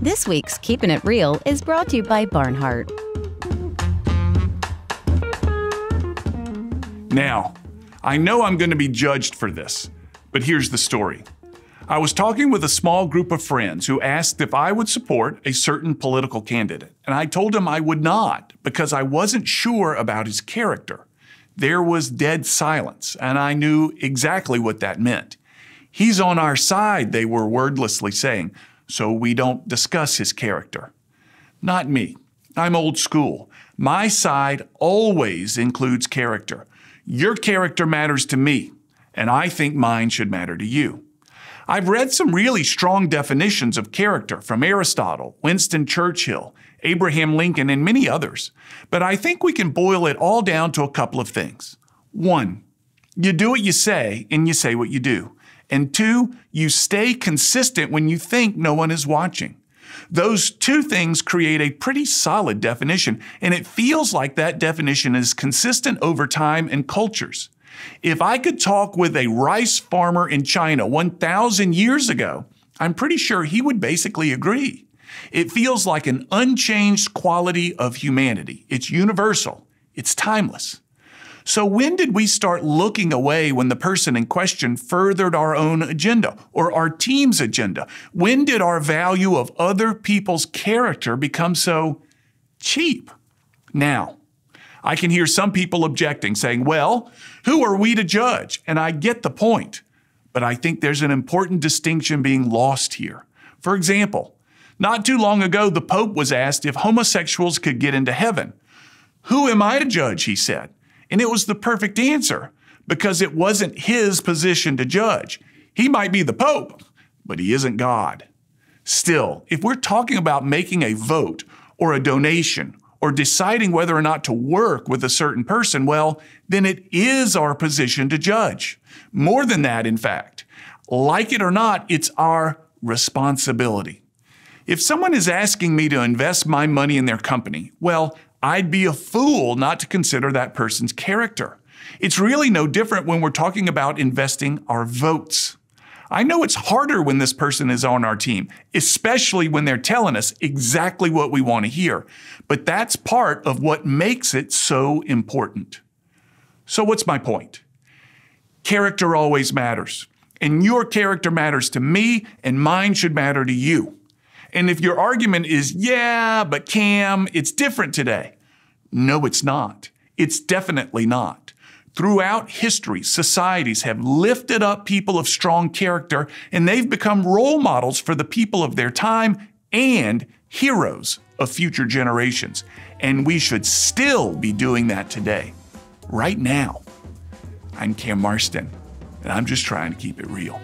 This week's Keeping It Real is brought to you by Barnhart. Now, I know I'm going to be judged for this, but here's the story. I was talking with a small group of friends who asked if I would support a certain political candidate, and I told them I would not because I wasn't sure about his character. There was dead silence, and I knew exactly what that meant. He's on our side, they were wordlessly saying, so we don't discuss his character. Not me. I'm old school. My side always includes character. Your character matters to me, and I think mine should matter to you. I've read some really strong definitions of character from Aristotle, Winston Churchill, Abraham Lincoln, and many others, but I think we can boil it all down to a couple of things. 1, you do what you say, and you say what you do. And 2, you stay consistent when you think no one is watching. Those 2 things create a pretty solid definition, and it feels like that definition is consistent over time and cultures. If I could talk with a rice farmer in China 1,000 years ago, I'm pretty sure he would basically agree. It feels like an unchanged quality of humanity. It's universal. It's timeless. So when did we start looking away when the person in question furthered our own agenda or our team's agenda? When did our value of other people's character become so cheap? Now, I can hear some people objecting, saying, well, who are we to judge? And I get the point, but I think there's an important distinction being lost here. For example, not too long ago, the Pope was asked if homosexuals could get into heaven. Who am I to judge, he said. And it was the perfect answer because it wasn't his position to judge. He might be the Pope, but he isn't God. Still, if we're talking about making a vote or a donation or deciding whether or not to work with a certain person, well, then it is our position to judge. More than that, in fact. Like it or not, it's our responsibility. If someone is asking me to invest my money in their company, well, I'd be a fool not to consider that person's character. It's really no different when we're talking about investing our votes. I know it's harder when this person is on our team, especially when they're telling us exactly what we want to hear. But that's part of what makes it so important. So what's my point? Character always matters. And your character matters to me, and mine should matter to you. And if your argument is, yeah, but Cam, it's different today. No, it's not. It's definitely not. Throughout history, societies have lifted up people of strong character, and they've become role models for the people of their time and heroes of future generations. And we should still be doing that today, right now. I'm Cam Marston, and I'm just trying to keep it real.